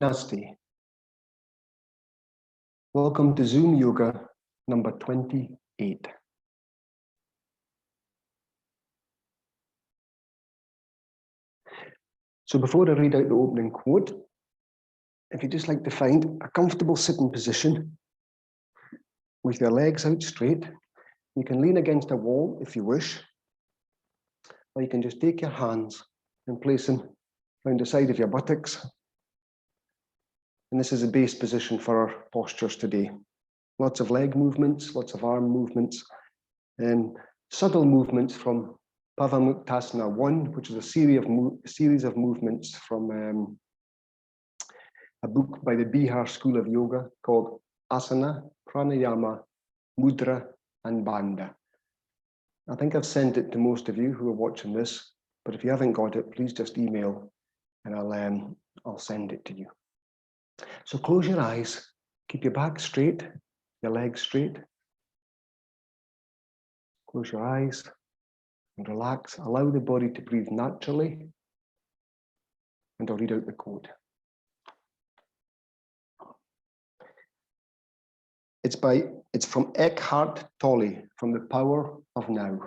Namaste. Welcome to Zoom Yoga number 28. So before I read out the opening quote, if you'd just like to find a comfortable sitting position with your legs out straight, you can lean against a wall if you wish, or you can just take your hands and place them around the side of your buttocks. And this is a base position for our postures today. Lots of leg movements, lots of arm movements, and subtle movements from Pawanmuktasana 1, which is a series of movements from a book by the Bihar School of Yoga called Asana, Pranayama, Mudra, and Bandha. I think I've sent it to most of you who are watching this, but if you haven't got it, please just email and I'll send it to you. So close your eyes, keep your back straight, your legs straight. Close your eyes and relax. Allow the body to breathe naturally. And I'll read out the quote. It's from Eckhart Tolle, from The Power of Now.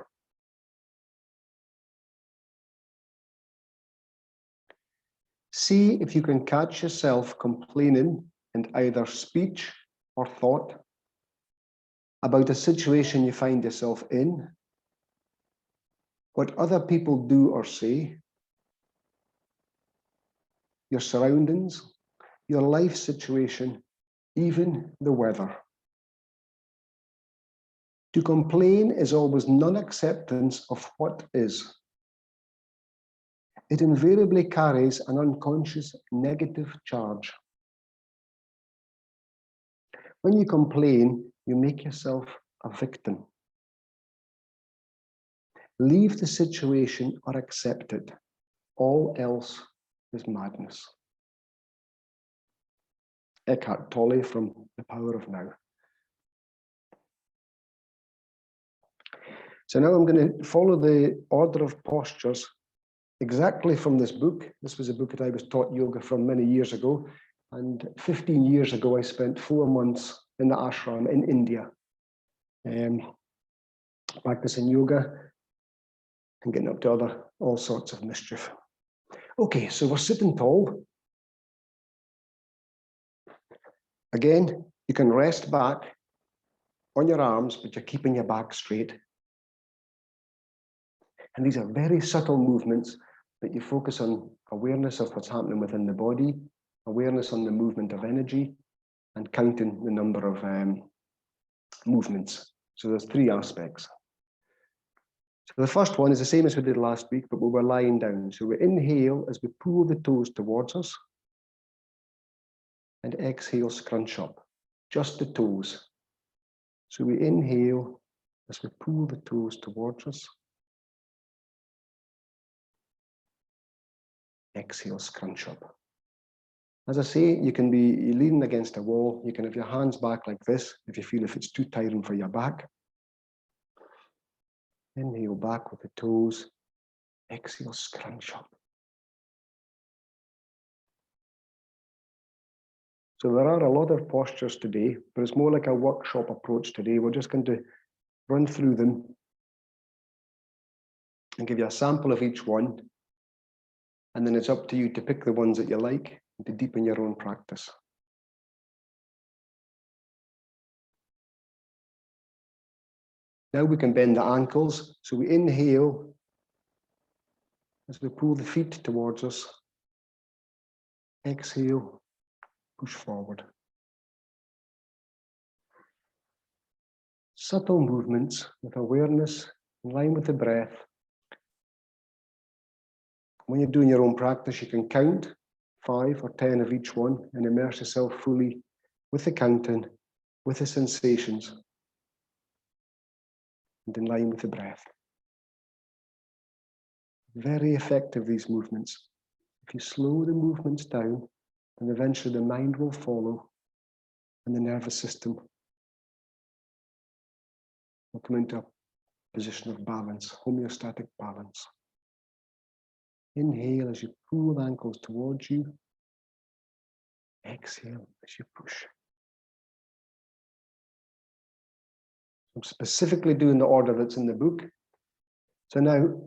See if you can catch yourself complaining in either speech or thought about a situation you find yourself in, what other people do or say, your surroundings, your life situation, even the weather. To complain is always non-acceptance of what is. It invariably carries an unconscious negative charge. When you complain, you make yourself a victim. Leave the situation or accept it. All else is madness. Eckhart Tolle from The Power of Now. So now I'm going to follow the order of postures exactly from this book. This was a book that I was taught yoga from many years ago. And 15 years ago, I spent 4 months in the ashram in India, practicing yoga and getting up to all sorts of mischief. Okay, so we're sitting tall. Again, you can rest back on your arms, but you're keeping your back straight. And these are very subtle movements that you focus on awareness of what's happening within the body, awareness on the movement of energy, and counting the number of movements. So there's 3 aspects. So the first one is the same as we did last week, but we were lying down. So we inhale as we pull the toes towards us, and exhale, scrunch up, just the toes. So we inhale as we pull the toes towards us. Exhale, scrunch up. As I say, you can be leaning against a wall. You can have your hands back like this if you feel if it's too tiring for your back. Inhale back with the toes. Exhale, scrunch up. So there are a lot of postures today, but it's more like a workshop approach today. We're just going to run through them and give you a sample of each one. And then it's up to you to pick the ones that you like and to deepen your own practice. Now we can bend the ankles. So we inhale as we pull the feet towards us. Exhale, push forward. Subtle movements with awareness in line with the breath. When you're doing your own practice, you can count 5 or 10 of each one and immerse yourself fully with the counting, with the sensations, and in line with the breath. Very effective, these movements. If you slow the movements down, then eventually the mind will follow and the nervous system will come into a position of balance, homeostatic balance. Inhale as you pull the ankles towards you. Exhale as you push. I'm specifically doing the order that's in the book. So now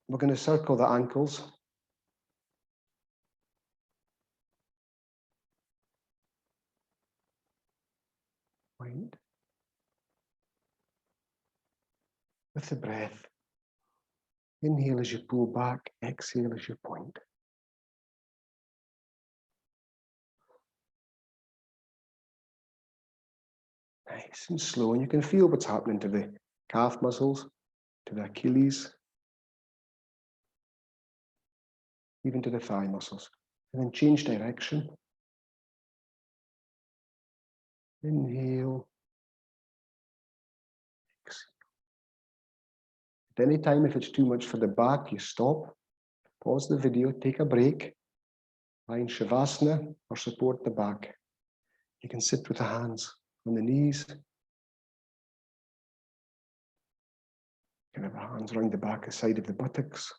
we're going to circle the ankles. Point. With the breath. Inhale as you pull back, exhale as you point. Nice and slow, and you can feel what's happening to the calf muscles, to the Achilles, even to the thigh muscles. And then change direction. Inhale. Exhale. At any time, if it's too much for the back, you stop, pause the video, take a break, find Shavasana or support the back. You can sit with the hands on the knees. You can have the hands around the back, side of the buttocks.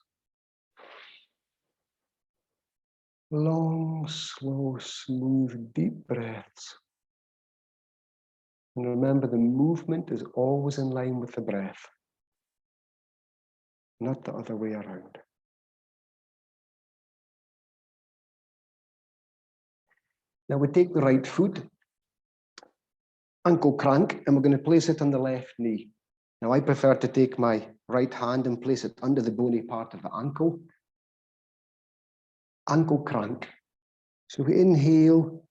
Long, slow, smooth, deep breaths. And remember, the movement is always in line with the breath, not the other way around. Now we take the right foot, ankle crank, and we're going to place it on the left knee. Now I prefer to take my right hand and place it under the bony part of the ankle. Ankle crank. So we inhale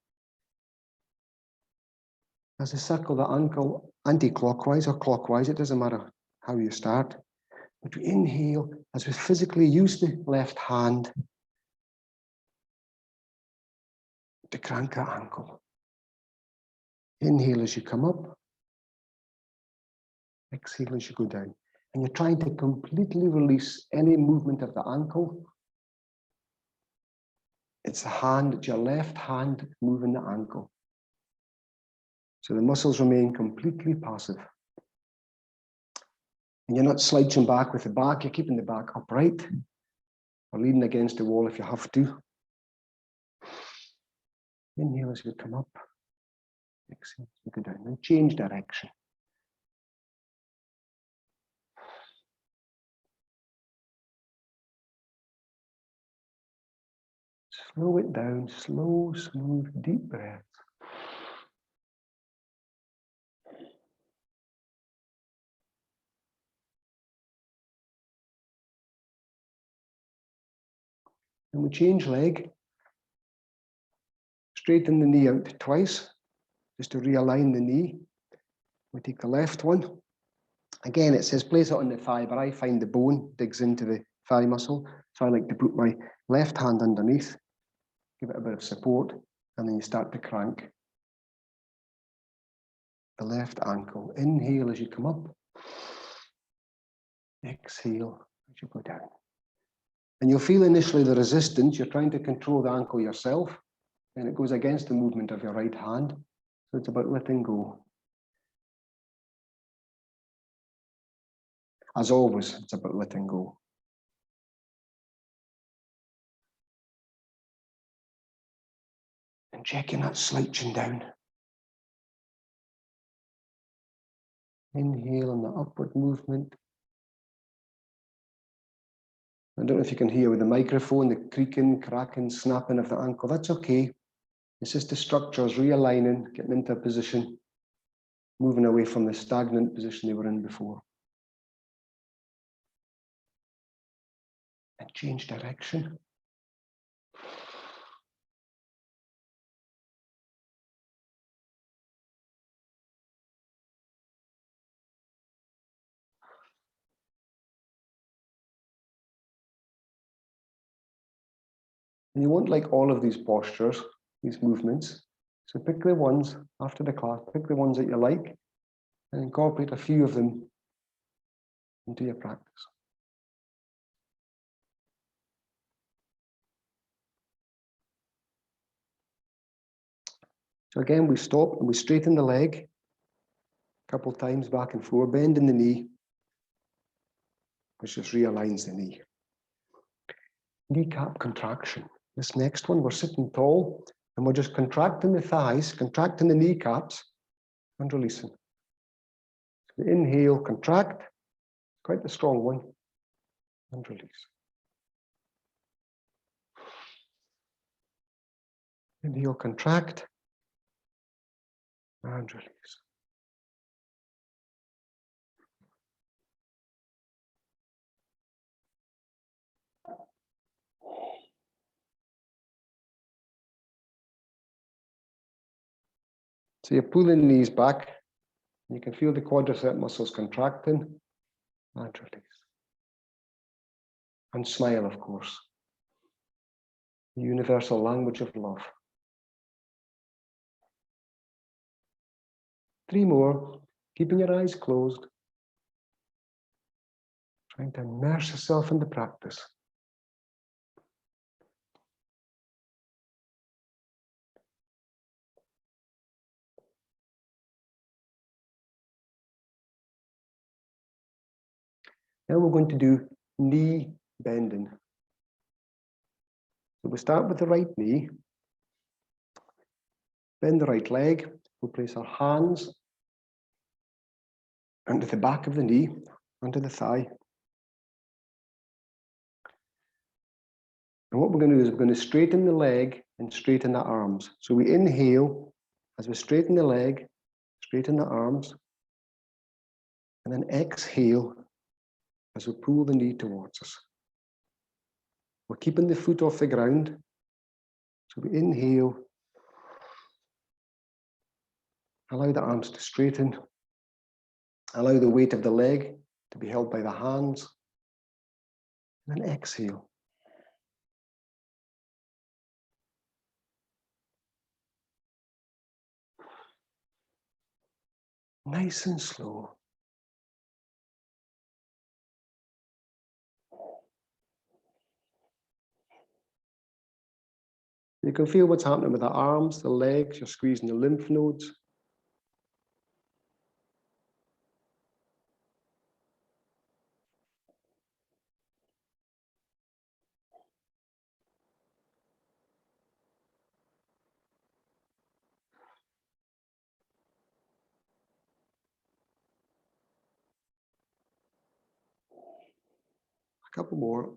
as I circle the ankle anti-clockwise or clockwise, it doesn't matter how you start. But we inhale as we physically use the left hand to crank the ankle. Inhale as you come up. Exhale as you go down. And you're trying to completely release any movement of the ankle. It's the hand, it's your left hand moving the ankle. So the muscles remain completely passive. And you're not slouching back with the back, you're keeping the back upright or leaning against the wall if you have to. Inhale as you come up. Exhale as you go down. And change direction. Slow it down, slow, smooth, deep breaths. And we change leg. Straighten the knee out twice, just to realign the knee. We take the left one. Again, it says place it on the thigh, but I find the bone digs into the thigh muscle. So I like to put my left hand underneath, give it a bit of support, and then you start to crank the left ankle. Inhale as you come up. Exhale as you go down. And you'll feel initially the resistance. You're trying to control the ankle yourself, and it goes against the movement of your right hand. So it's about letting go. As always, it's about letting go. And checking that slouching down. Inhale on the upward movement. I don't know if you can hear with the microphone, the creaking, cracking, snapping of the ankle. That's okay. It's just the structures realigning, getting into a position, moving away from the stagnant position they were in before. And change direction. And you won't like all of these postures, these movements. So pick the ones after the class, pick the ones that you like, and incorporate a few of them into your practice. So again, we stop and we straighten the leg a couple of times back and forth, bending the knee, which just realigns the knee. Kneecap contraction. This next one, we're sitting tall, And we're just contracting the thighs, contracting the kneecaps, and releasing. So inhale, contract, quite a strong one, and release. Inhale, contract, and release. So you're pulling the knees back. You can feel the quadricep muscles contracting, and release. And smile, of course. The universal language of love. 3 more, keeping your eyes closed. Trying to immerse yourself in the practice. Now we're going to do knee bending. So we start with the right knee. Bend the right leg. We'll place our hands under the back of the knee, under the thigh. And what we're going to do is we're going to straighten the leg and straighten the arms. So we inhale as we straighten the leg, straighten the arms, and then exhale as we pull the knee towards us. We're keeping the foot off the ground. So we inhale, allow the arms to straighten, allow the weight of the leg to be held by the hands, and then exhale. Nice and slow. You can feel what's happening with the arms, the legs, you're squeezing the lymph nodes. A couple more.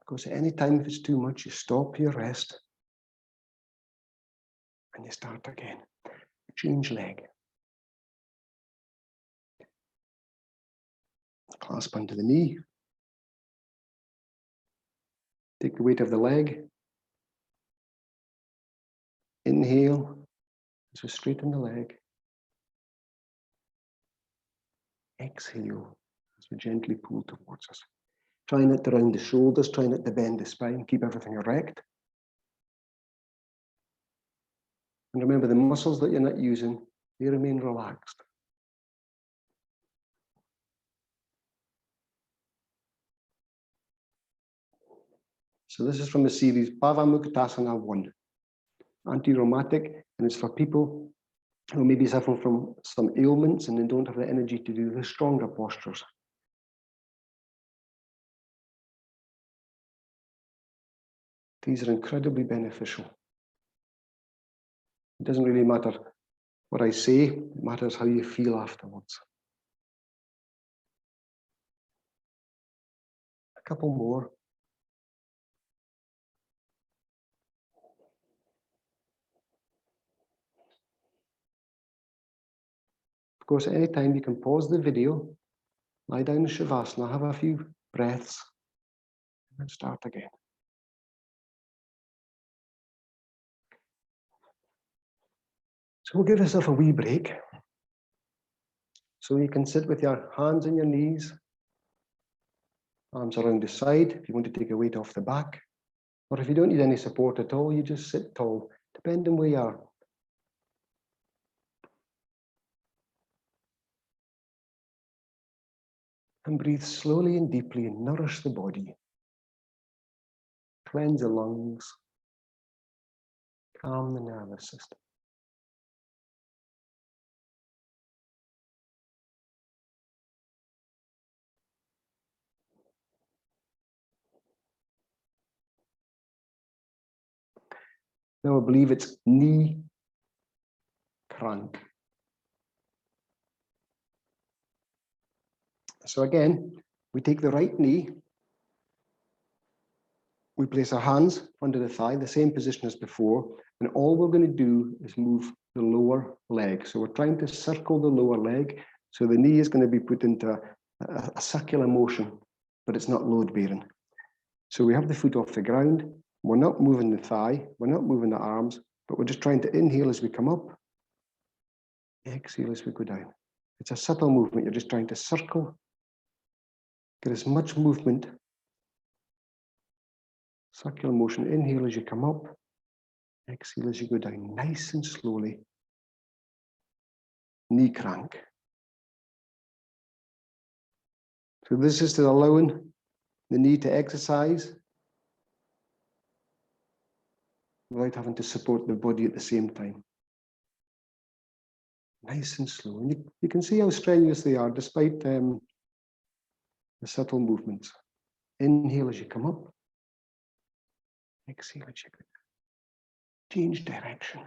Because anytime if it's too much, you stop, you rest, and you start again. Change leg. Clasp under the knee. Take the weight of the leg. Inhale as we straighten the leg. Exhale as we gently pull towards us. Try not to round the shoulders, try not to bend the spine, keep everything erect. And remember, the muscles that you're not using, they remain relaxed. So this is from the series Pawanmuktasana 1, anti-rheumatic, and it's for people who may be suffering from some ailments and they don't have the energy to do the stronger postures. These are incredibly beneficial. It doesn't really matter what I say, it matters how you feel afterwards. A couple more. Of course, at any time you can pause the video, lie down in Shavasana, have a few breaths, and then start again. So we'll give yourself a wee break. So you can sit with your hands on your knees, arms around the side if you want to take a weight off the back. Or if you don't need any support at all, you just sit tall, depending where you are. And breathe slowly and deeply and nourish the body. Cleanse the lungs. Calm the nervous system. Now I believe it's knee crank. So again, we take the right knee, we place our hands under the thigh, the same position as before, and all we're going to do is move the lower leg. So we're trying to circle the lower leg. So the knee is going to be put into a circular motion, but it's not load bearing. So we have the foot off the ground. We're not moving the thigh. We're not moving the arms, but we're just trying to inhale as we come up. Exhale as we go down. It's a subtle movement. You're just trying to circle. Get as much movement. Circular motion. Inhale as you come up. Exhale as you go down. Nice and slowly. Knee crank. So this is allowing the knee to exercise without having to support the body at the same time. Nice and slow. And you can see how strenuous they are despite the subtle movements. Inhale as you come up. Exhale as you go down. Change direction.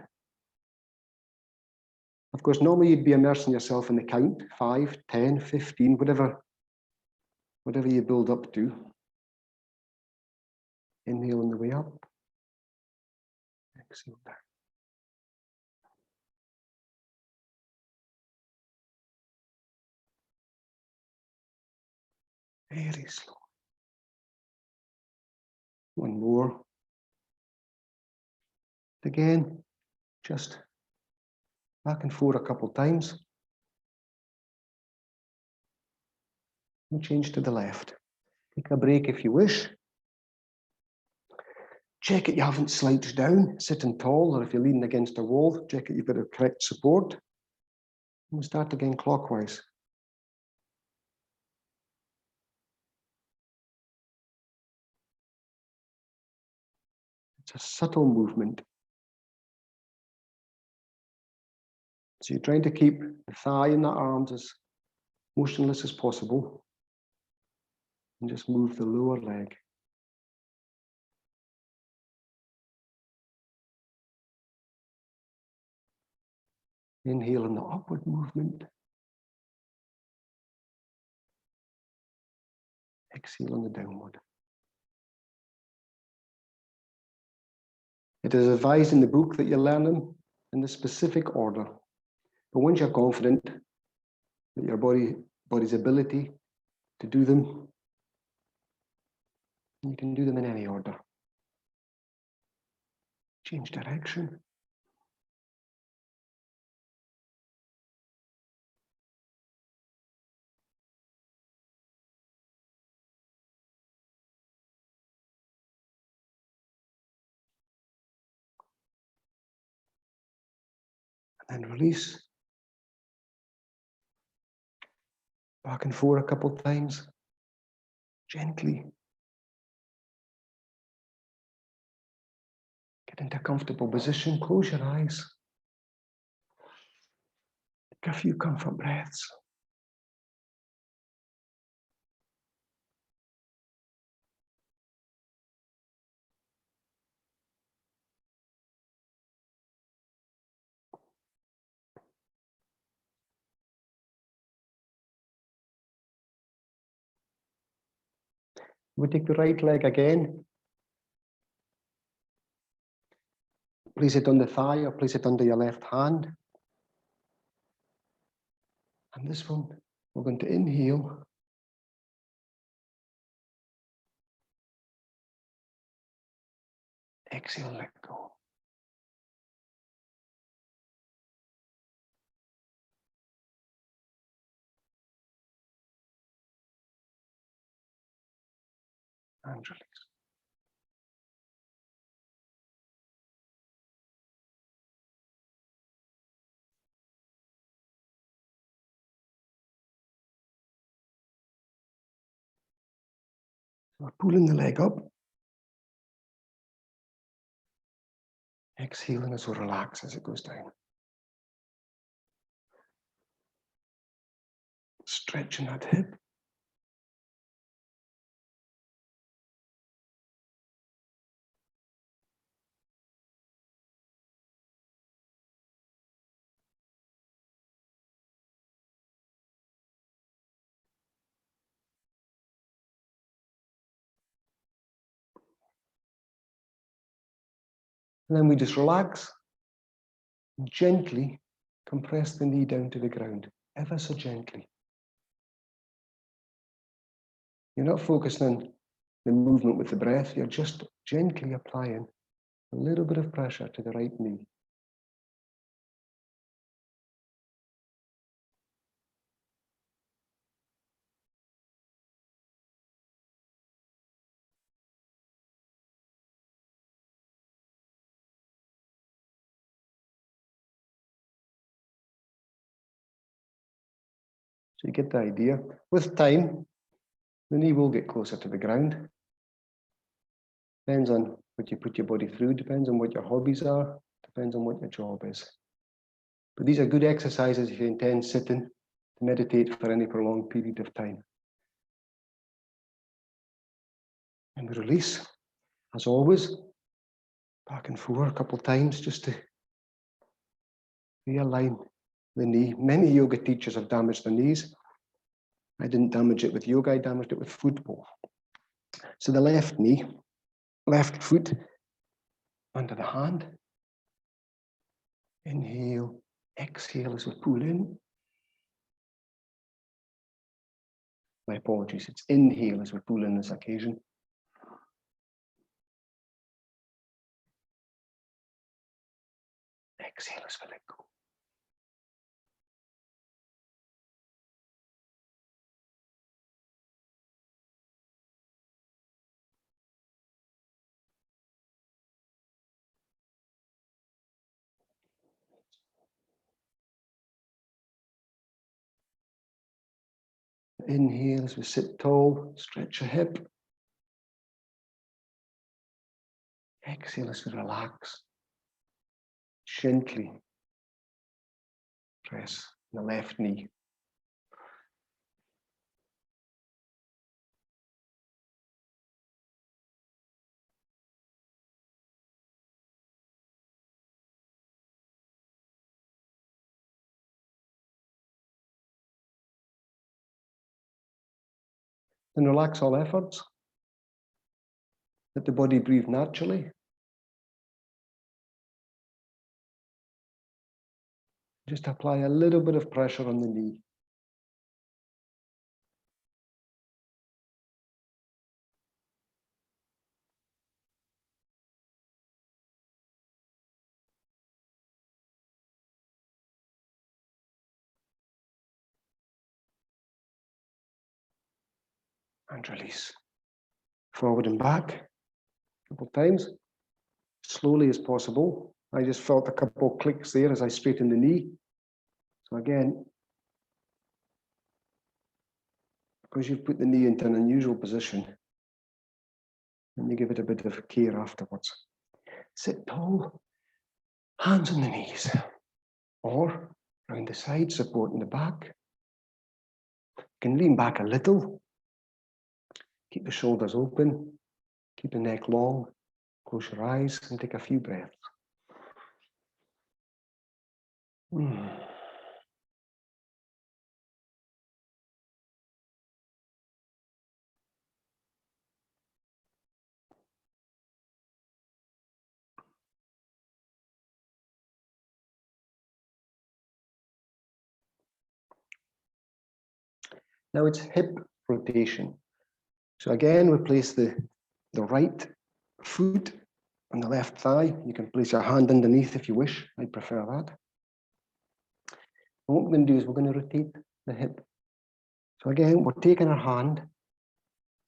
Of course, normally you'd be immersing yourself in the count, 5, 10, 15, whatever you build up to. Inhale on the way up. Exhale down. Very slow. One more. Again, just back and forth a couple of times. We'll change to the left. Take a break if you wish. Check it you haven't slouched down, sitting tall, or if you're leaning against a wall, check it you've got the correct support. And we'll start again clockwise. It's a subtle movement. So you're trying to keep the thigh and the arms as motionless as possible. And just move the lower leg. Inhale in the upward movement. Exhale on the downward. It is advised in the book that you learn them in the specific order. But once you're confident that your body's ability to do them, you can do them in any order. Change direction. And release. Back and forth a couple of times. Gently. Get into a comfortable position. Close your eyes. Take a few comfort breaths. We take the right leg again. Place it on the thigh or place it under your left hand. And this one, we're going to inhale. Exhale, let go. And release. We're pulling the leg up. Exhaling as we relax as it goes down. Stretching that hip. And then we just relax and gently compress the knee down to the ground, ever so gently. You're not focusing on the movement with the breath, you're just gently applying a little bit of pressure to the right knee. So you get the idea. With time, the knee will get closer to the ground. Depends on what you put your body through, depends on what your hobbies are, depends on what your job is. But these are good exercises if you intend sitting to meditate for any prolonged period of time. And we release, as always, back and forth a couple of times just to realign the knee. Many yoga teachers have damaged their knees. I didn't damage it with yoga, I damaged it with football. So the left knee, left foot under the hand. Inhale, exhale as we pull in. My apologies, it's inhale as we pull in this occasion. Exhale as we let go. Inhale as we sit tall, stretch your hip. Exhale as we relax. Gently press the left knee. Then relax all efforts. Let the body breathe naturally. Just apply a little bit of pressure on the knee. And release. Forward and back a couple of times, slowly as possible. I just felt a couple of clicks there as I straightened the knee. So again, because you've put the knee into an unusual position, and you give it a bit of care afterwards. Sit tall, hands on the knees, or around the side, supporting the back. You can lean back a little, keep the shoulders open, keep the neck long, close your eyes and take a few breaths. Now it's hip rotation. So again, we place the right foot on the left thigh. You can place your hand underneath if you wish. I prefer that. And what we're going to do is we're going to rotate the hip. So again, we're taking our hand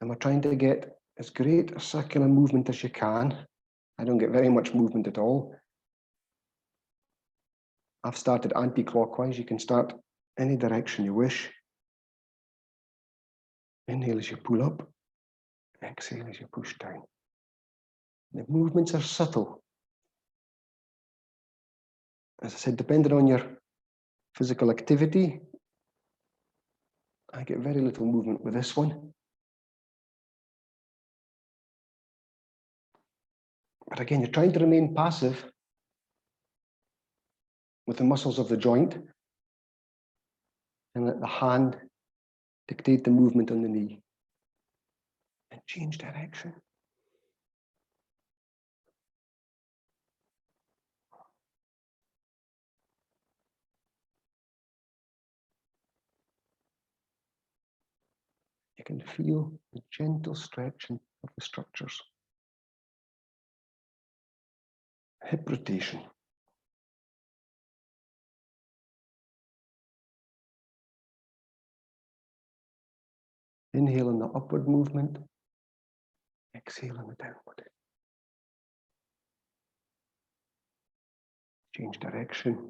and we're trying to get as great a circular movement as you can. I don't get very much movement at all. I've started anti-clockwise. You can start any direction you wish. Inhale as you pull up. Exhale as you push down. The movements are subtle. As I said, depending on your physical activity, I get very little movement with this one. But again, you're trying to remain passive with the muscles of the joint and let the hand dictate the movement on the knee. And change direction. can feel the gentle stretching of the structures. Hip rotation. Inhale in the upward movement. Exhale in the downward. Change direction.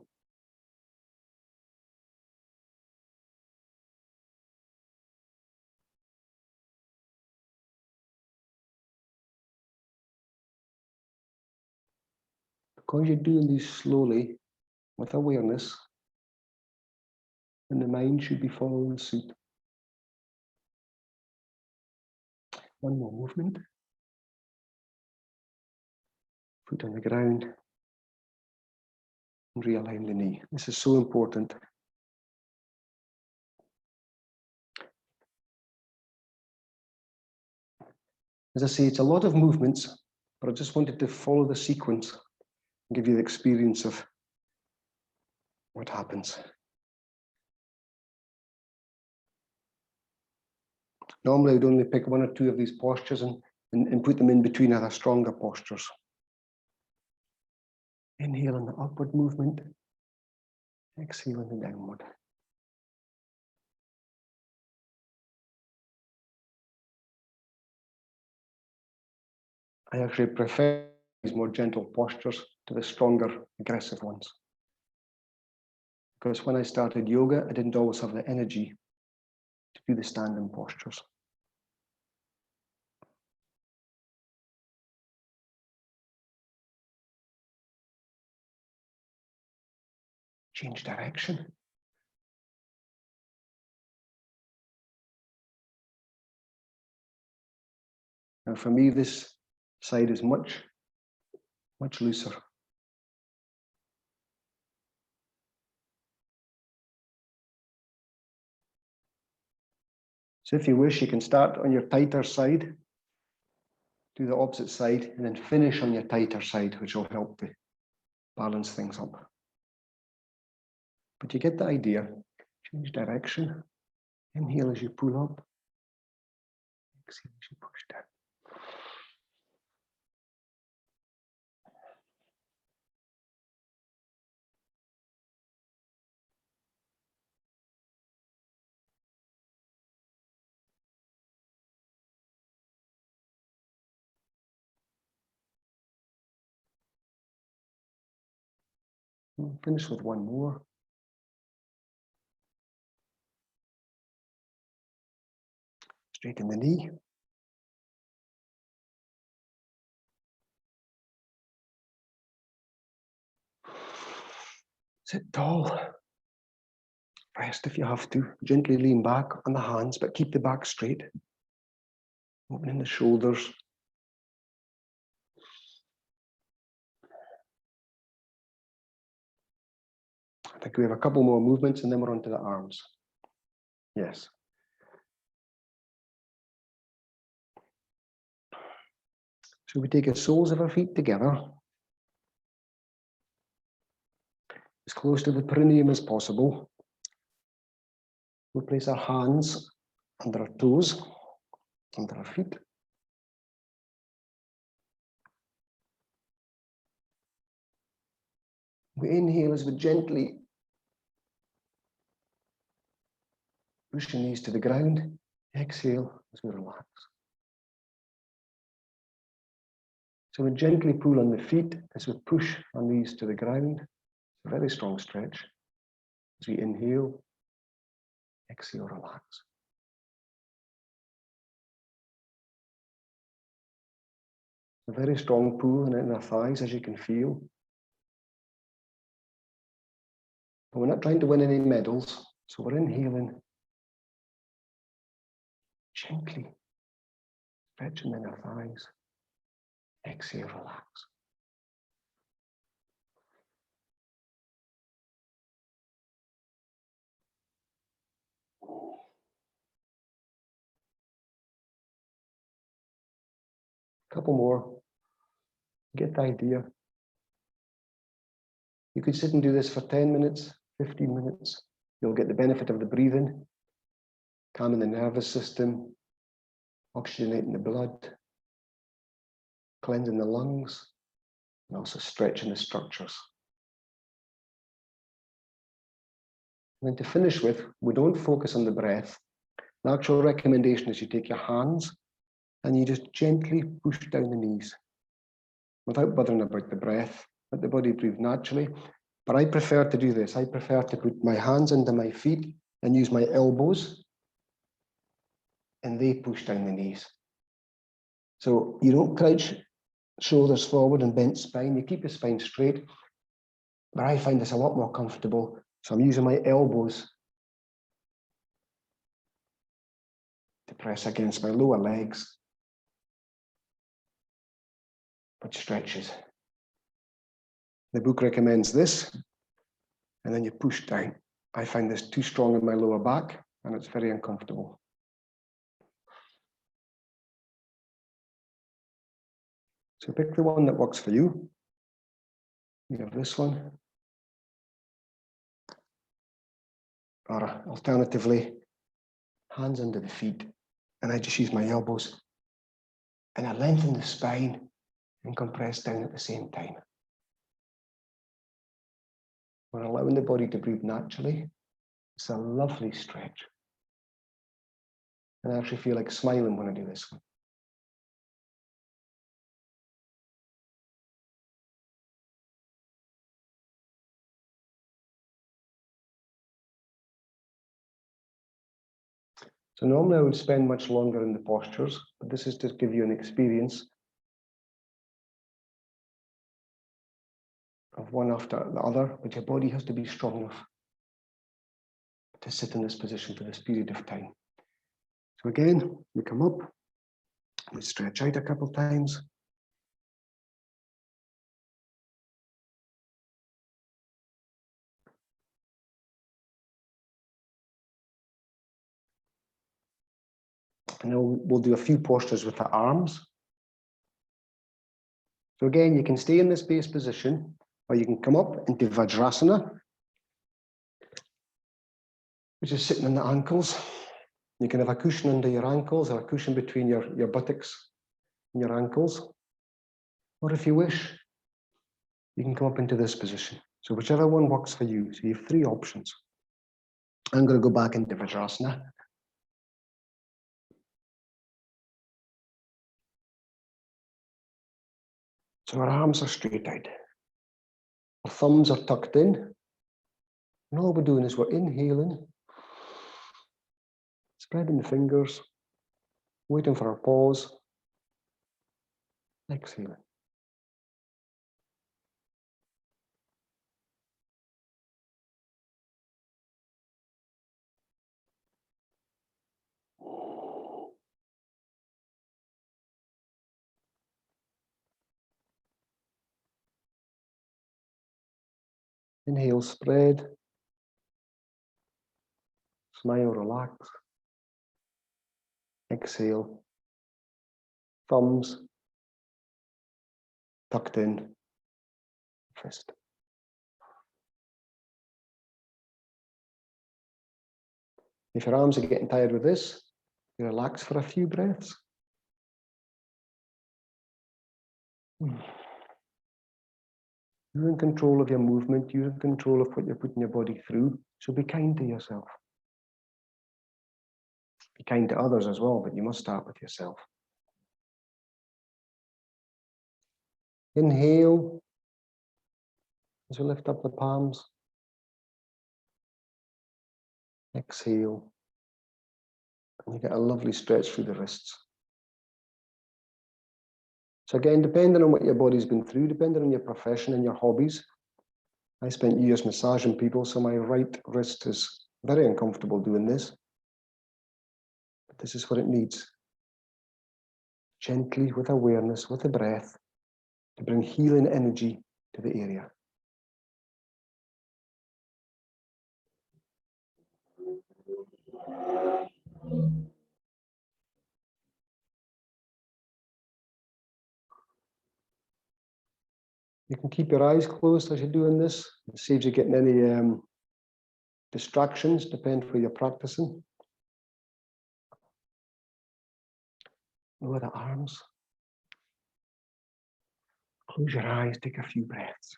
Because you're doing these slowly, with awareness, and the mind should be following suit. One more movement. Foot on the ground. And realign the knee. This is so important. As I say, it's a lot of movements, but I just wanted to follow the sequence and give you the experience of what happens. Normally, I would only pick one or two of these postures and put them in between other stronger postures. Inhale in the upward movement. Exhale in the downward. I actually prefer these more gentle postures to the stronger, aggressive ones. Because when I started yoga, I didn't always have the energy to do the standing postures. Change direction. Now for me, this side is much looser. So if you wish, you can start on your tighter side, do the opposite side, and then finish on your tighter side, which will help to balance things up. But you get the idea. Change direction. Inhale as you pull up. Exhale as you push down. We'll finish with one more. Straighten the knee. Sit tall. Rest if you have to. Gently lean back on the hands, but keep the back straight. Opening the shoulders. I think we have a couple more movements and then we're on to the arms. Yes. So we take the soles of our feet together, as close to the perineum as possible. We place our hands under our toes, under our feet. We inhale as we gently push the knees to the ground. Exhale as we relax. So we gently pull on the feet as we push our knees to the ground. It's a very strong stretch. As we inhale, exhale, relax. A very strong pull in the inner thighs, as you can feel. But we're not trying to win any medals, so we're inhaling gently, stretching the inner thighs. Exhale, relax. Couple more. Get the idea. You could sit and do this for 10 minutes, 15 minutes. You'll get the benefit of the breathing, calming the nervous system, oxygenating the blood, cleansing the lungs, and also stretching the structures. And then to finish with, we don't focus on the breath. The actual recommendation is you take your hands and you just gently push down the knees without bothering about the breath. Let the body breathe naturally. But I prefer to do this. I prefer to put my hands under my feet and use my elbows, and they push down the knees. So you don't crouch, shoulders forward and bent spine. You keep your spine straight. But I find this a lot more comfortable. So I'm using my elbows to press against my lower legs, which stretches. The book recommends this, and then you push down. I find this too strong in my lower back, and it's very uncomfortable. So pick the one that works for you. You have this one. Or alternatively, hands under the feet, and I just use my elbows, and I lengthen the spine and compress down at the same time. We're allowing the body to breathe naturally. It's a lovely stretch. And I actually feel like smiling when I do this one. So normally I would spend much longer in the postures, but this is to give you an experience of one after the other, but your body has to be strong enough to sit in this position for this period of time. So again, we come up, we stretch out a couple of times. And then we'll do a few postures with the arms. So again, you can stay in this base position, or you can come up into Vajrasana, which is sitting on the ankles. You can have a cushion under your ankles or a cushion between your buttocks and your ankles. Or if you wish, you can come up into this position. So whichever one works for you. So you have three options. I'm going to go back into Vajrasana. So our arms are straight out. Our thumbs are tucked in. And all we're doing is we're inhaling, spreading the fingers, waiting for our pause, exhaling. Inhale, spread. Smile, relax. Exhale. Thumbs tucked in. Fist. If your arms are getting tired with this, you relax for a few breaths. You're in control of your movement. You're in control of what you're putting your body through. So be kind to yourself. Be kind to others as well, but you must start with yourself. Inhale as we lift up the palms. Exhale. And you get a lovely stretch through the wrists. So again, depending on what your body's been through, depending on your profession and your hobbies, I spent years massaging people, so my right wrist is very uncomfortable doing this. But this is what it needs. Gently, with awareness, with the breath, to bring healing energy to the area. You can keep your eyes closed as you're doing this. It saves you getting any distractions, depending where you're practicing. Lower the arms. Close your eyes, take a few breaths.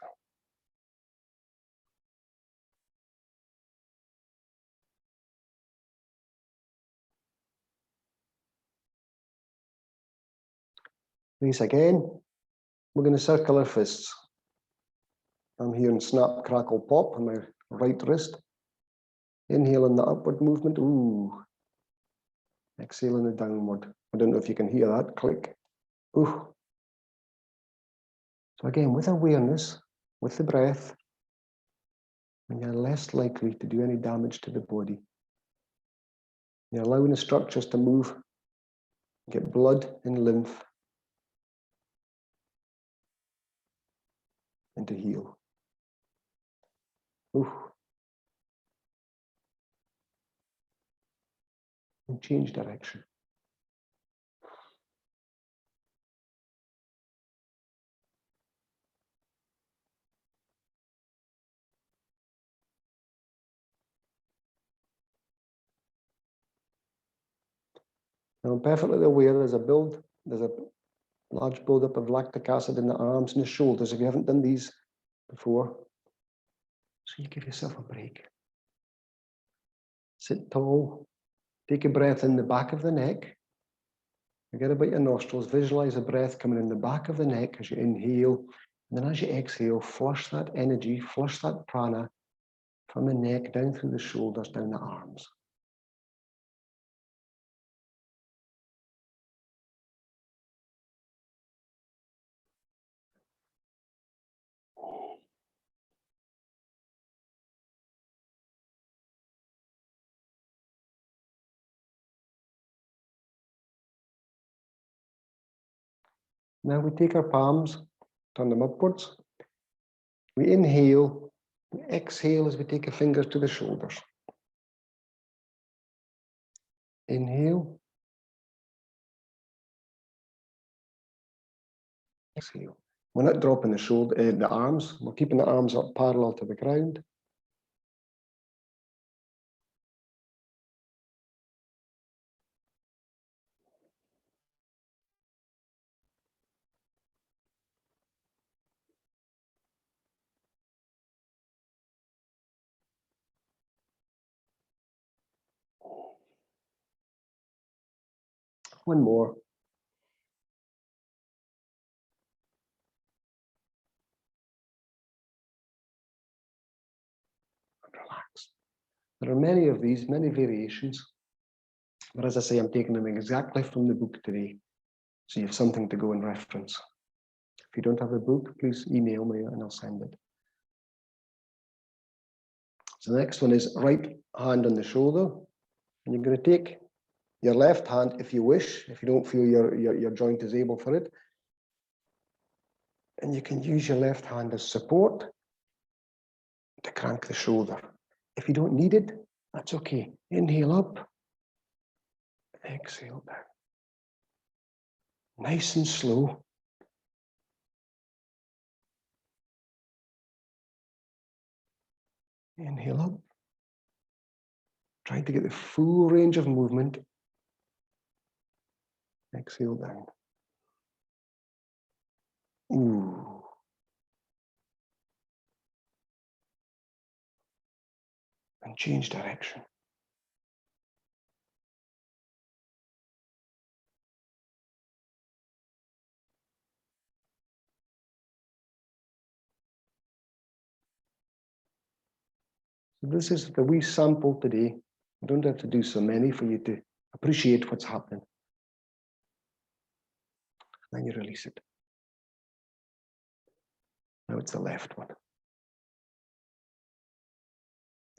Release again. We're going to circle our fists. I'm here in snap, crackle, pop on my right wrist. Inhale in the upward movement. Ooh. Exhale in the downward. I don't know if you can hear that. Click. Ooh. So again, with awareness, with the breath, and you're less likely to do any damage to the body. You're allowing the structures to move, get blood and lymph, and to heal. Ooh. And change direction. Now I'm perfectly aware there's a large buildup of lactic acid in the arms and the shoulders if you haven't done these before. So you give yourself a break. Sit tall, take a breath in the back of the neck. Forget about your nostrils, visualize a breath coming in the back of the neck as you inhale, and then as you exhale, flush that energy, flush that prana from the neck down through the shoulders, down the arms. Now we take our palms, turn them upwards. We inhale, we exhale as we take our fingers to the shoulders. Inhale. Exhale. We're not dropping the arms. We're keeping the arms up parallel to the ground. One more. And relax. There are many of these, many variations. But as I say, I'm taking them exactly from the book today. So you have something to go and reference. If you don't have a book, please email me and I'll send it. So the next one is right hand on the shoulder. And you're going to take your left hand if you wish, if you don't feel your joint is able for it. And you can use your left hand as support to crank the shoulder. If you don't need it, that's okay. Inhale up, exhale down. Nice and slow. Inhale up. Trying to get the full range of movement. Exhale down. Ooh. And change direction. So this is the wee sample today. You don't have to do so many for you to appreciate what's happening. Then you release it. Now it's the left one.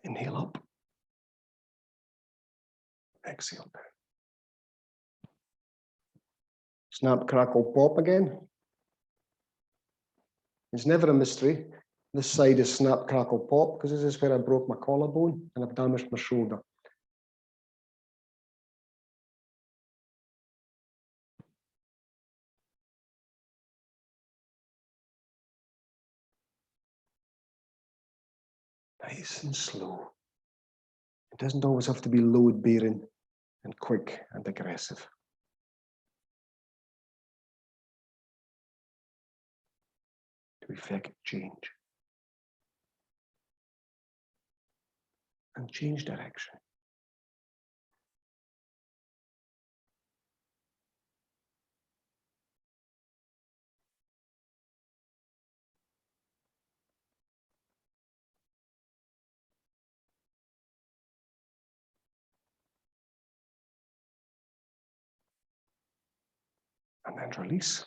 Inhale up. Exhale down. Snap, crackle, pop again. It's never a mystery. This side is snap, crackle, pop, because this is where I broke my collarbone and I've damaged my shoulder. Nice and slow. It doesn't always have to be load-bearing and quick and aggressive. to effect change. And change direction. And then release.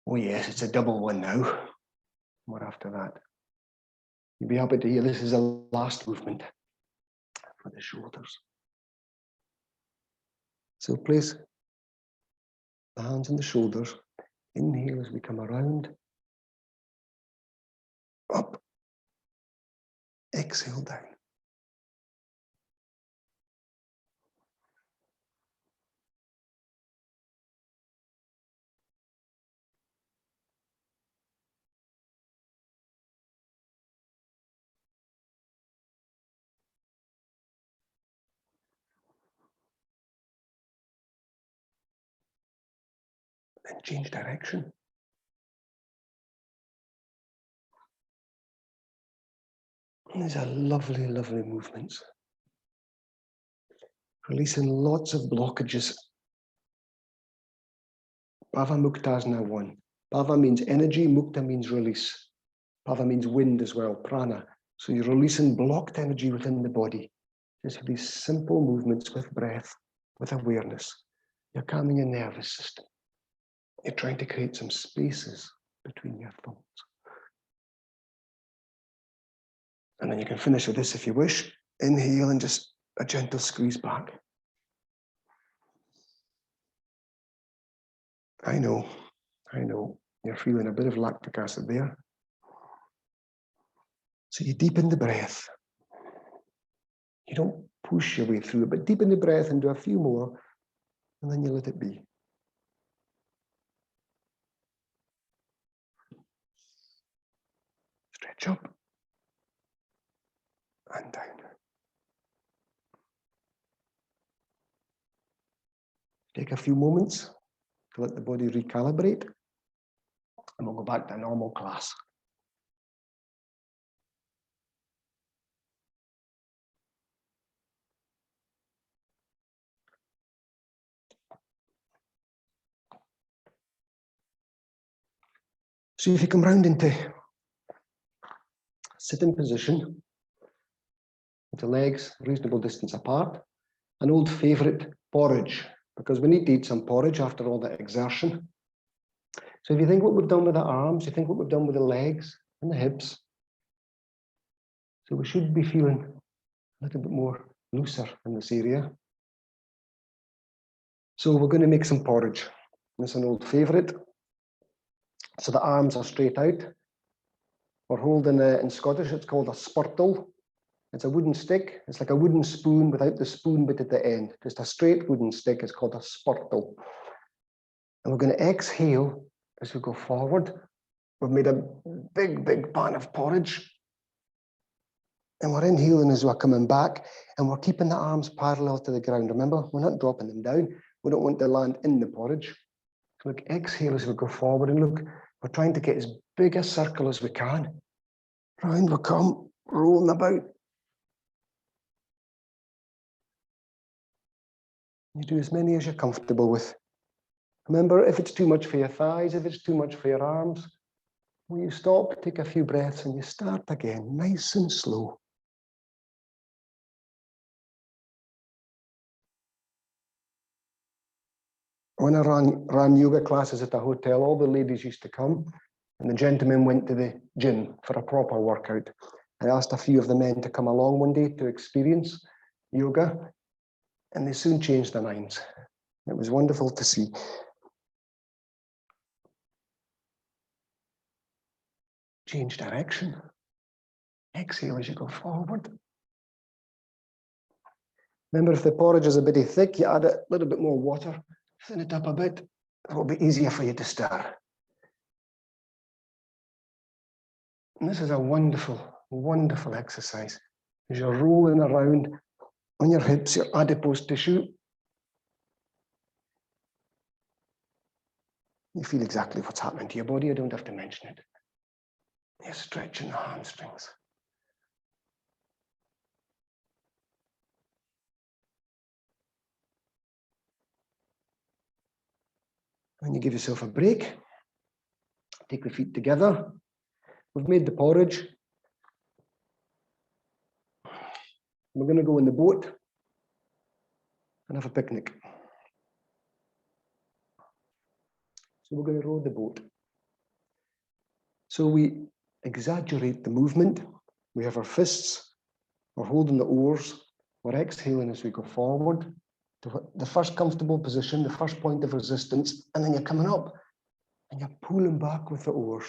Oh yes, it's a double one now. More after that. You'll be happy to hear this is the last movement for the shoulders. So place the hands on the shoulders. Inhale as we come around. Up. Exhale down. Then change direction. And these are lovely, lovely movements. Releasing lots of blockages. Pawanmuktasana 1. Pava means energy, mukta means release. Pava means wind as well, prana. So you're releasing blocked energy within the body. Just these simple movements with breath, with awareness. You're calming your nervous system. You're trying to create some spaces between your thoughts. And then you can finish with this if you wish. Inhale and just a gentle squeeze back. I know. You're feeling a bit of lactic acid there. So you deepen the breath. You don't push your way through it, but deepen the breath and do a few more, and then you let it be. Stretch up and down. Take a few moments to let the body recalibrate, and we'll go back to a normal class. So if you come round into sitting position, with the legs a reasonable distance apart, an old favourite, porridge, because we need to eat some porridge after all that exertion. So if you think what we've done with the arms, you think what we've done with the legs and the hips, so we should be feeling a little bit more looser in this area. So we're going to make some porridge. This is an old favourite. So the arms are straight out. We're holding, in Scottish, it's called a spurtle. It's a wooden stick. It's like a wooden spoon without the spoon bit at the end. Just a straight wooden stick is called a spurtle. And we're going to exhale as we go forward. We've made a big, big pan of porridge. And we're inhaling as we're coming back. And we're keeping the arms parallel to the ground. Remember, we're not dropping them down. We don't want to land in the porridge. So look, exhale as we go forward. And look, we're trying to get as big a circle as we can. Round we come, rolling about. You do as many as you're comfortable with. Remember, if it's too much for your thighs, if it's too much for your arms, when you stop, take a few breaths and you start again, nice and slow. When I ran yoga classes at a hotel, all the ladies used to come and the gentlemen went to the gym for a proper workout. I asked a few of the men to come along one day to experience yoga, and they soon changed their minds. It was wonderful to see. Change direction. Exhale as you go forward. Remember, if the porridge is a bit thick, you add a little bit more water, thin it up a bit. It will be easier for you to stir. And this is a wonderful, wonderful exercise. As you're rolling around on your hips, your adipose tissue. You feel exactly what's happening to your body. I don't have to mention it. You're stretching the hamstrings. And you give yourself a break. Take the feet together. We've made the porridge. We're going to go in the boat and have a picnic. So we're going to row the boat. So we exaggerate the movement. We have our fists. We're holding the oars. We're exhaling as we go forward to the first comfortable position, the first point of resistance, and then you're coming up and you're pulling back with the oars.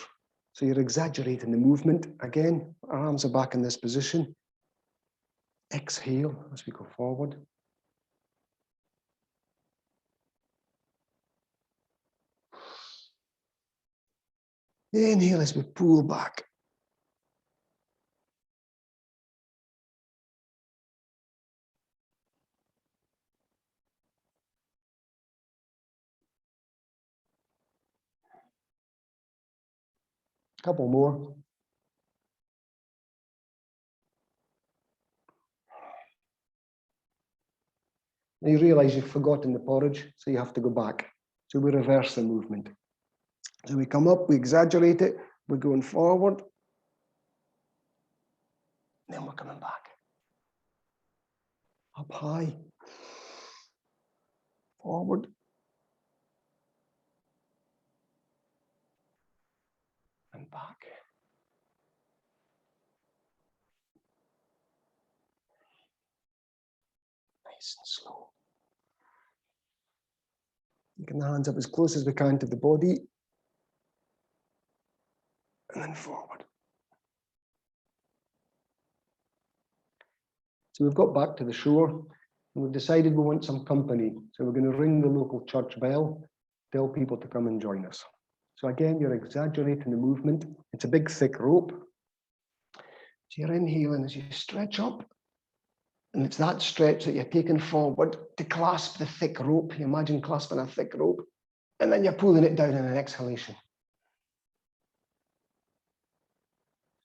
So you're exaggerating the movement. Again, our arms are back in this position. Exhale as we go forward. Inhale as we pull back. Couple more. Now you realize you've forgotten the porridge, so you have to go back. So we reverse the movement. So we come up, we exaggerate it, we're going forward, then we're coming back. Up high, forward, and back. Nice and slow. Taking the hands up as close as we can to the body, and then forward. So we've got back to the shore, and we've decided we want some company. So we're going to ring the local church bell, tell people to come and join us. So again, you're exaggerating the movement. It's a big, thick rope. So you're inhaling as you stretch up. And it's that stretch that you're taking forward to clasp the thick rope. You imagine clasping a thick rope. And then you're pulling it down in an exhalation.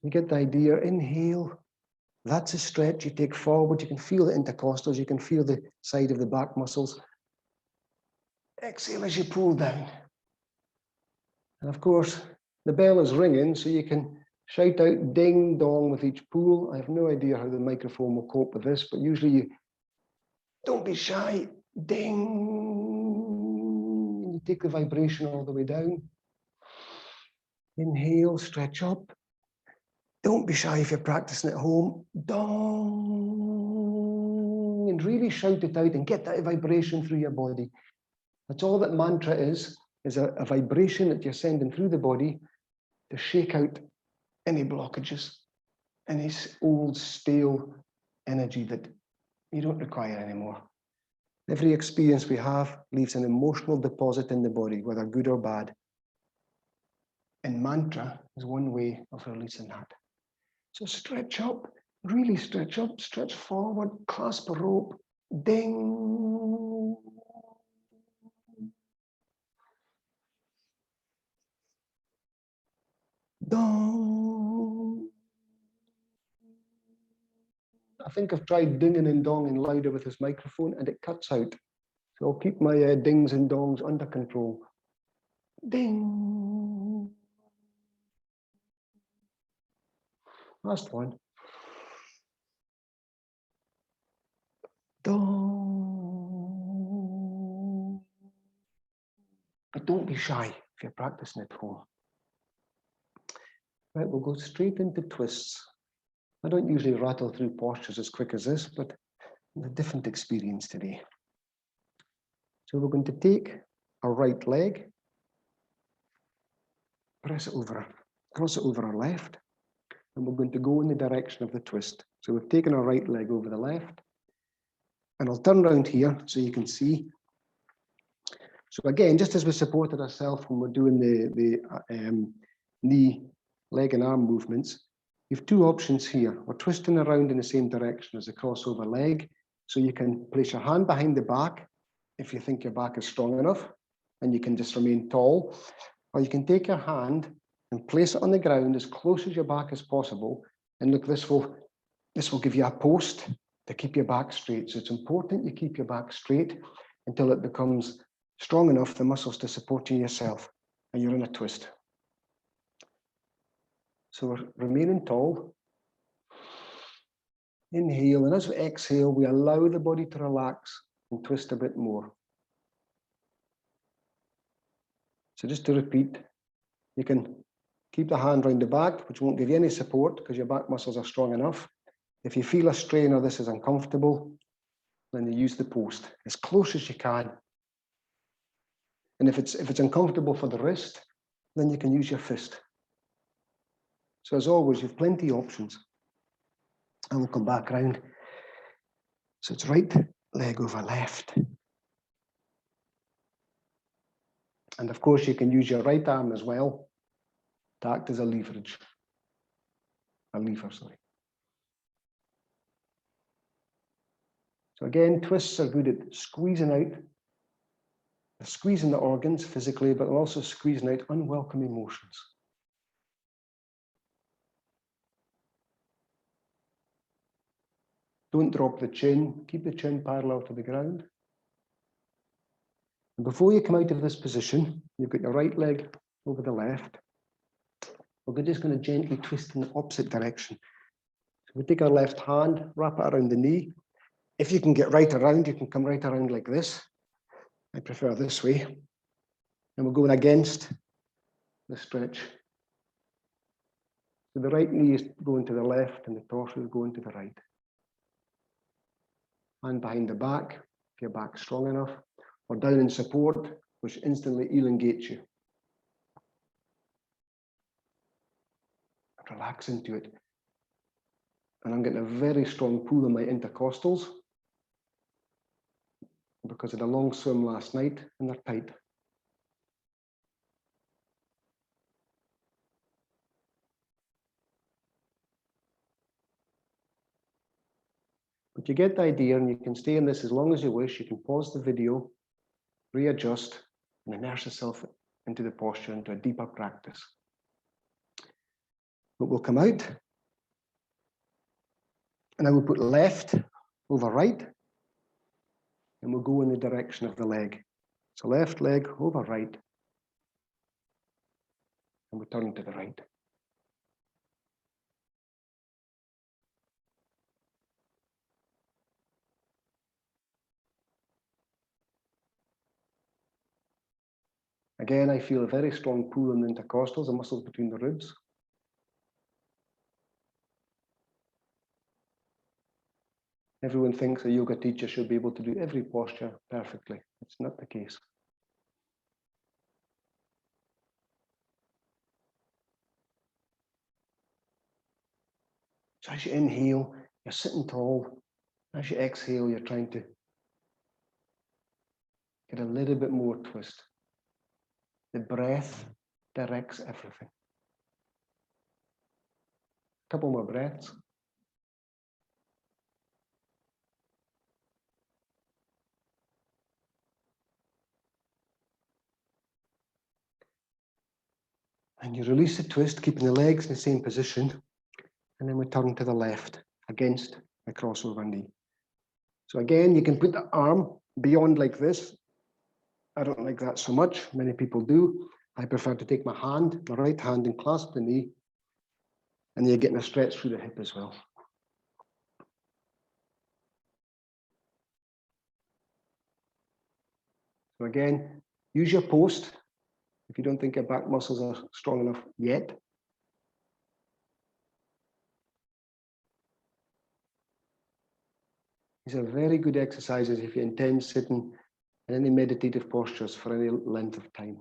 You get the idea. Inhale. That's a stretch you take forward. You can feel the intercostals. You can feel the side of the back muscles. Exhale as you pull down. And of course, the bell is ringing, so you can shout out ding dong with each pull. I have no idea how the microphone will cope with this, but usually you don't be shy. Ding. You take the vibration all the way down. Inhale, stretch up. Don't be shy if you're practicing at home. Dong. And really shout it out and get that vibration through your body. That's all that mantra is a vibration that you're sending through the body to shake out any blockages, any old, stale energy that you don't require anymore. Every experience we have leaves an emotional deposit in the body, whether good or bad. And mantra is one way of releasing that. So stretch up, really stretch up, stretch forward, clasp a rope, ding. Dong. I think I've tried dinging and donging louder with this microphone and it cuts out. So I'll keep my dings and dongs under control. Ding. Last one. Dong. But don't be shy if you're practicing at home. Right, we'll go straight into twists. I don't usually rattle through postures as quick as this, but a different experience today. So we're going to take our right leg, press it over, cross it over our left, and we're going to go in the direction of the twist. So we've taken our right leg over the left, and I'll turn around here so you can see. So again, just as we supported ourselves when we're doing the knee, leg and arm movements, you have two options here. We're twisting around in the same direction as the crossover leg. So you can place your hand behind the back if you think your back is strong enough. and you can just remain tall, or you can take your hand and place it on the ground as close as your back as possible. And look, this will give you a post to keep your back straight. So it's important you keep your back straight until it becomes strong enough, the muscles to support you yourself, and you're in a twist. So we're remaining tall. Inhale, and as we exhale, we allow the body to relax and twist a bit more. So just to repeat, you can keep the hand round the back, which won't give you any support because your back muscles are strong enough. If you feel a strain or this is uncomfortable, then you use the post as close as you can. And if it's uncomfortable for the wrist, then you can use your fist. So as always, you have plenty of options. And we'll come back around. So it's right leg over left. And of course, you can use your right arm as well to act as a lever, sorry. So again, twists are good at squeezing out, squeezing the organs physically, but also squeezing out unwelcome emotions. Don't drop the chin, keep the chin parallel to the ground. And before you come out of this position, you've got your right leg over the left. We're just going to gently twist in the opposite direction. So we take our left hand, wrap it around the knee. If you can get right around, you can come right around like this. I prefer this way. And we're going against the stretch. So the right knee is going to the left and the torso is going to the right. Hand behind the back, if your back's strong enough, or down in support, which instantly elongates you. Relax into it. And I'm getting a very strong pull in my intercostals because of the long swim last night, and they're tight. But you get the idea, and you can stay in this as long as you wish. You can pause the video, readjust, and immerse yourself into the posture, into a deeper practice. But we'll come out, and I will put left over right, and we'll go in the direction of the leg. So left leg over right, and we turn to the right. Again, I feel a very strong pull in the intercostals, the muscles between the ribs. Everyone thinks a yoga teacher should be able to do every posture perfectly. It's not the case. So as you inhale, you're sitting tall. As you exhale, you're trying to get a little bit more twist. The breath directs everything. A couple more breaths. And you release the twist, keeping the legs in the same position. And then we turn to the left against the crossover knee. So again, you can put the arm beyond like this. I don't like that so much. Many people do. I prefer to take my right hand, and clasp the knee. And you're getting a stretch through the hip as well. So again, use your post if you don't think your back muscles are strong enough yet. These are very good exercises if you intend sitting in any meditative postures for any length of time.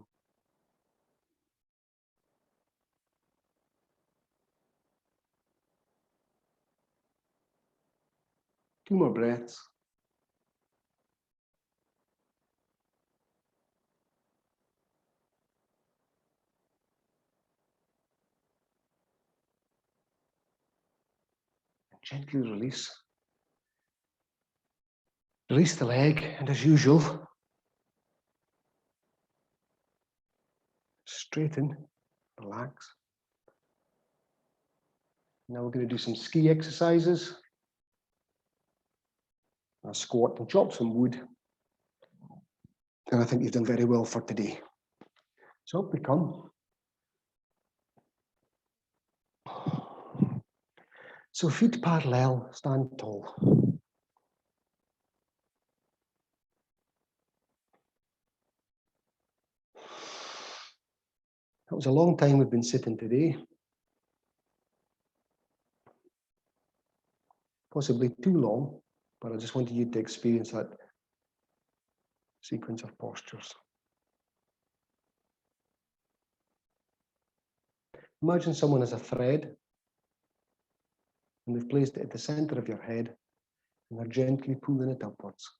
Two more breaths. And gently release. Release the leg, and as usual, straighten, relax. Now we're going to do some ski exercises. A squat and chop some wood. And I think you've done very well for today. So up we come. So feet parallel, stand tall. That was a long time we've been sitting today. Possibly too long, but I just wanted you to experience that sequence of postures. Imagine someone has a thread and they've placed it at the center of your head and they're gently pulling it upwards.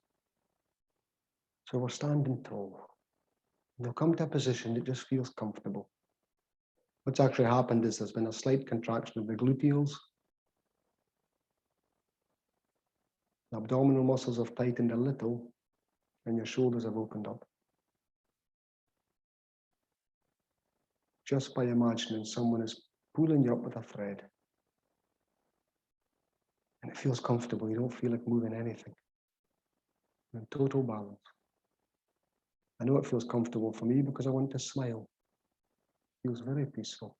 So we're standing tall. And they'll come to a position that just feels comfortable. What's actually happened is there's been a slight contraction of the gluteals. The abdominal muscles have tightened a little and your shoulders have opened up. Just by imagining someone is pulling you up with a thread. And it feels comfortable. You don't feel like moving anything. You're in total balance. I know it feels comfortable for me because I want to smile. It feels very peaceful.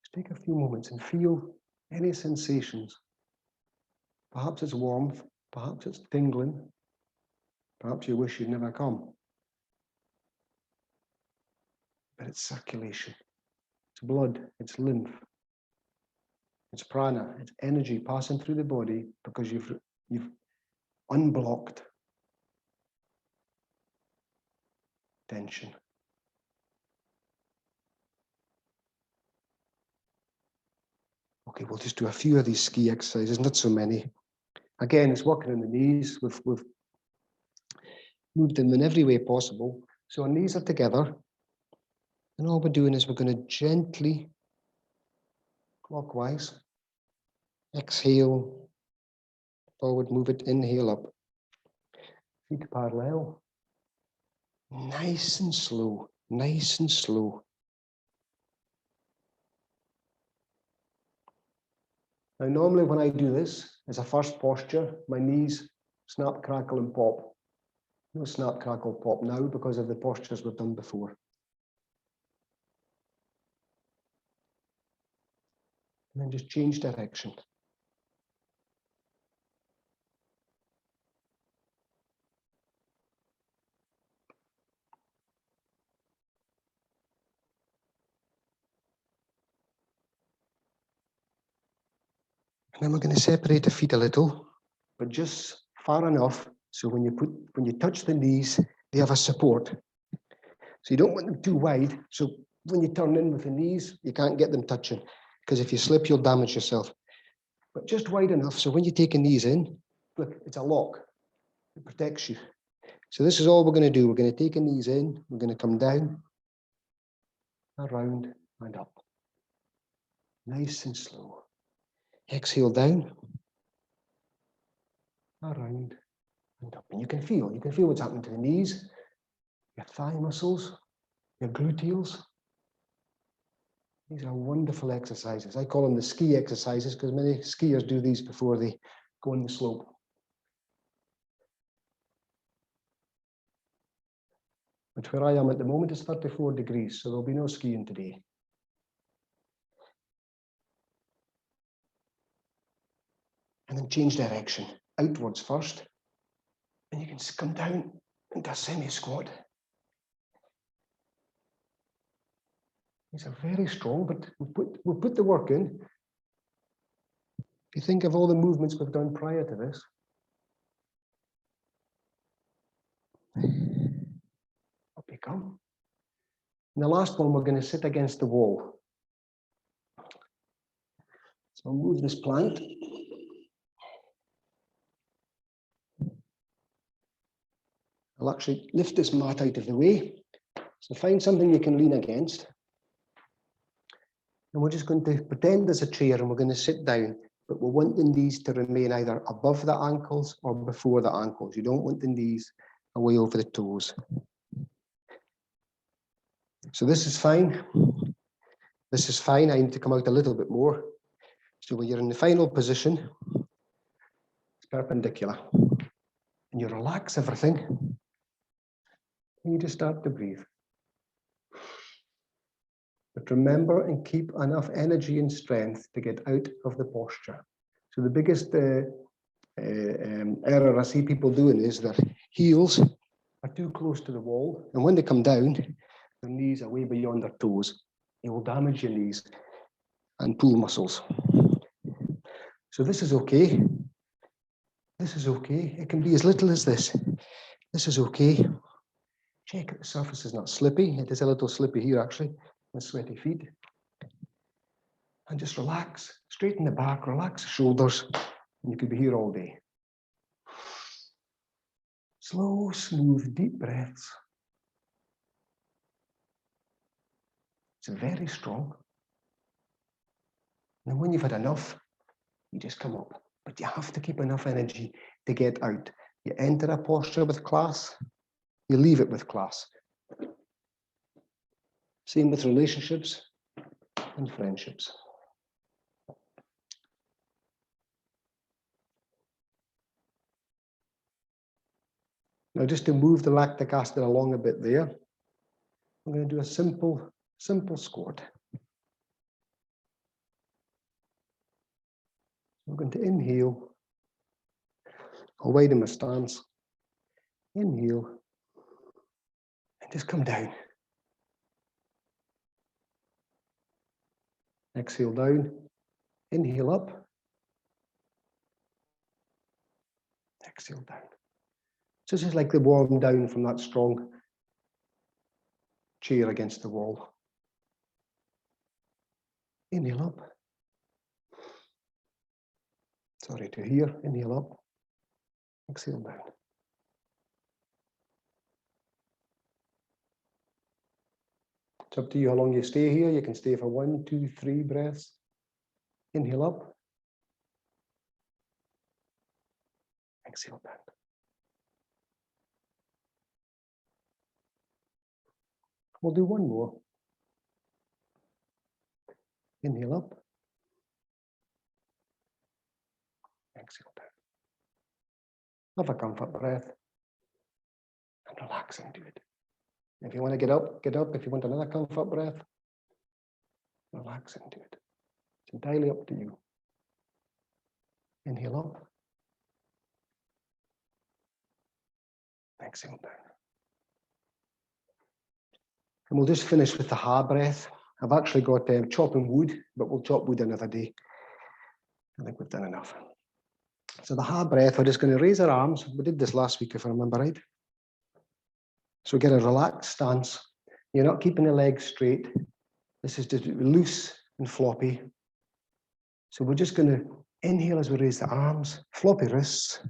Just take a few moments and feel any sensations. Perhaps it's warmth, perhaps it's tingling, perhaps you wish you'd never come. But it's circulation, it's blood, it's lymph, it's prana, it's energy passing through the body because you've unblocked tension. Okay, we'll just do a few of these ski exercises, not so many. Again, it's working on the knees. We've moved them in every way possible. So our knees are together. And all we're doing is we're going to gently, clockwise, exhale, forward, move it, inhale up. Feet parallel. Nice and slow, nice and slow. Now, normally when I do this, as a first posture, my knees snap, crackle, and pop. No snap, crackle, pop now because of the postures we've done before. And then just change direction. And then we're going to separate the feet a little, but just far enough so when you touch the knees, they have a support. So you don't want them too wide. So when you turn in with the knees, you can't get them touching because if you slip, you'll damage yourself. But just wide enough so when you take the knees in, look, it's a lock. It protects you. So this is all we're going to do. We're going to take the knees in. We're going to come down, around, and up. Nice and slow. Exhale down, around, and up. And you can feel what's happening to the knees, your thigh muscles, your gluteals. These are wonderful exercises. I call them the ski exercises because many skiers do these before they go on the slope. But where I am at the moment is 34 degrees, so there'll be no skiing today. And then change direction, outwards first. And you can come down into a semi-squat. These are very strong, but we'll put the work in. If you think of all the movements we've done prior to this, up you come. And the last one, we're going to sit against the wall. So I'll move this plant. I'll actually lift this mat out of the way. So find something you can lean against. And we're just going to pretend there's a chair and we're going to sit down, but we want the knees to remain either above the ankles or before the ankles. You don't want the knees away over the toes. So this is fine. This is fine. I need to come out a little bit more. So when you're in the final position, it's perpendicular. And you relax everything. And you just start to breathe. But remember and keep enough energy and strength to get out of the posture. So the biggest error I see people doing is their heels are too close to the wall. And when they come down, their knees are way beyond their toes. It will damage your knees and pull muscles. So this is okay. This is okay. It can be as little as this. This is okay. Check that the surface is not slippy. It is a little slippy here, actually, with sweaty feet. And just relax. Straighten the back, relax the shoulders, and you could be here all day. Slow, smooth, deep breaths. It's very strong. And when you've had enough, you just come up. But you have to keep enough energy to get out. You enter a posture with class, you leave it with class. Same with relationships and friendships. Now, just to move the lactic acid along a bit there, I'm going to do a simple squat. I'm going to inhale. I'll widen my stance. Inhale. And just come down. Exhale down. Inhale up. Exhale down. So this is like the warm down from that strong chair against the wall. Inhale up. Sorry, to here. Inhale up. Exhale down. It's up to you how long you stay here. You can stay for 1, 2, 3 breaths. Inhale up. Exhale down. We'll do one more. Inhale up. Exhale down. Have a comfort breath. And relax into it. If you want to get up, get up. If you want another comfort breath, relax into it. It's entirely up to you. Inhale up. Exhale down. And we'll just finish with the ha breath. I've actually got chopping wood, but we'll chop wood another day. I think we've done enough. So the ha breath, we're just going to raise our arms. We did this last week, if I remember right. So get a relaxed stance. You're not keeping the legs straight. This is just loose and floppy. So we're just going to inhale as we raise the arms, floppy wrists.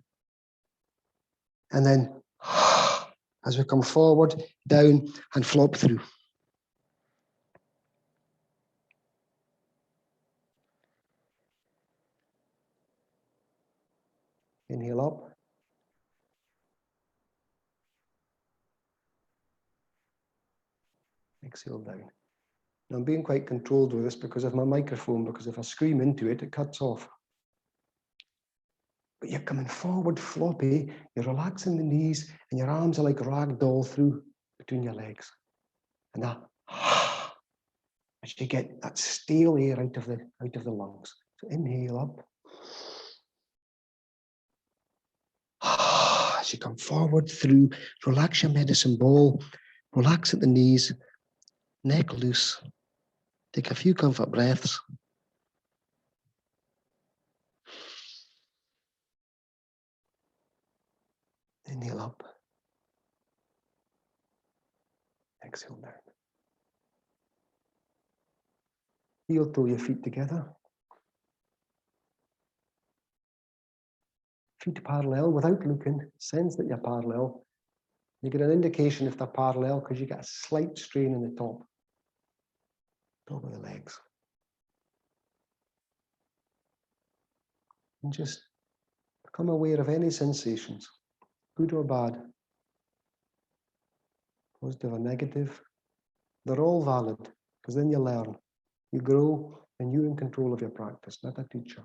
And then as we come forward, down and flop through. Inhale up. Exhale down. Now I'm being quite controlled with this because of my microphone, because if I scream into it, it cuts off. But you're coming forward floppy, you're relaxing the knees, and your arms are like ragdoll through between your legs. And that, as you get that stale air out of the lungs. So inhale up. As you come forward through, relax your medicine ball, relax at the knees, neck loose. Take a few comfort breaths. Inhale up. Exhale down. Heel toe your feet together. Feet parallel without looking. Sense that you're parallel. You get an indication if they're parallel because you get a slight strain in the top of the legs. And just become aware of any sensations, good or bad. positive or negative. They're all valid, because then you learn, you grow, and you're in control of your practice, not a teacher.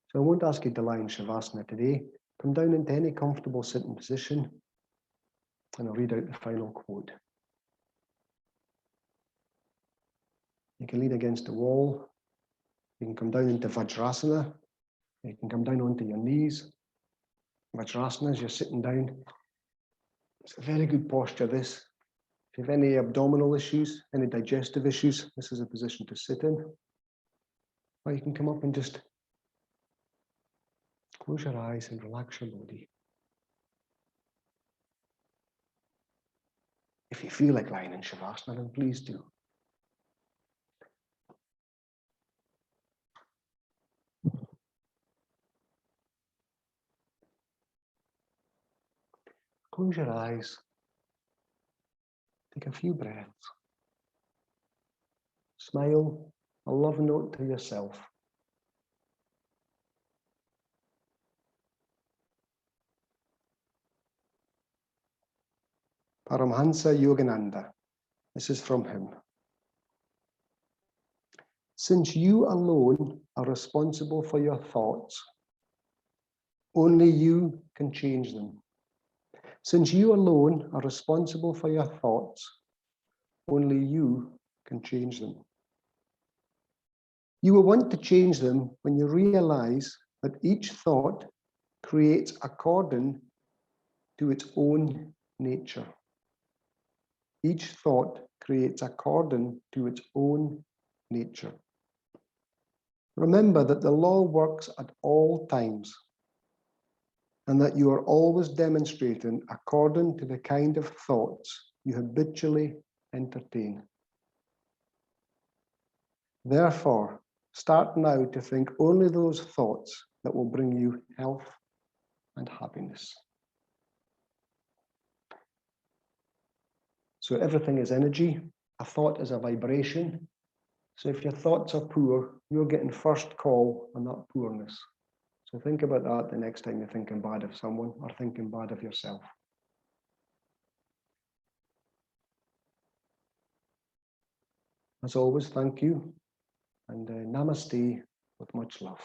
So I won't ask you to lie in Shavasana today. Come down into any comfortable sitting position, and I'll read out the final quote. You can lean against the wall. You can come down into Vajrasana. You can come down onto your knees. Vajrasana as you're sitting down. It's a very good posture, this. If you have any abdominal issues, any digestive issues, this is a position to sit in. Or you can come up and just close your eyes and relax your body. If you feel like lying in Shavasana, then please do. Close your eyes. Take a few breaths. Smile, a love note to yourself. Paramhansa Yogananda. This is from him. Since you alone are responsible for your thoughts, only you can change them. Since you alone are responsible for your thoughts, only you can change them. You will want to change them when you realize that each thought creates according to its own nature. Each thought creates according to its own nature. Remember that the law works at all times, and that you are always demonstrating according to the kind of thoughts you habitually entertain. Therefore, start now to think only those thoughts that will bring you health and happiness. So everything is energy. A thought is a vibration. So if your thoughts are poor, you're getting first call on that poorness. So think about that the next time you're thinking bad of someone or thinking bad of yourself. As always, thank you, and namaste with much love.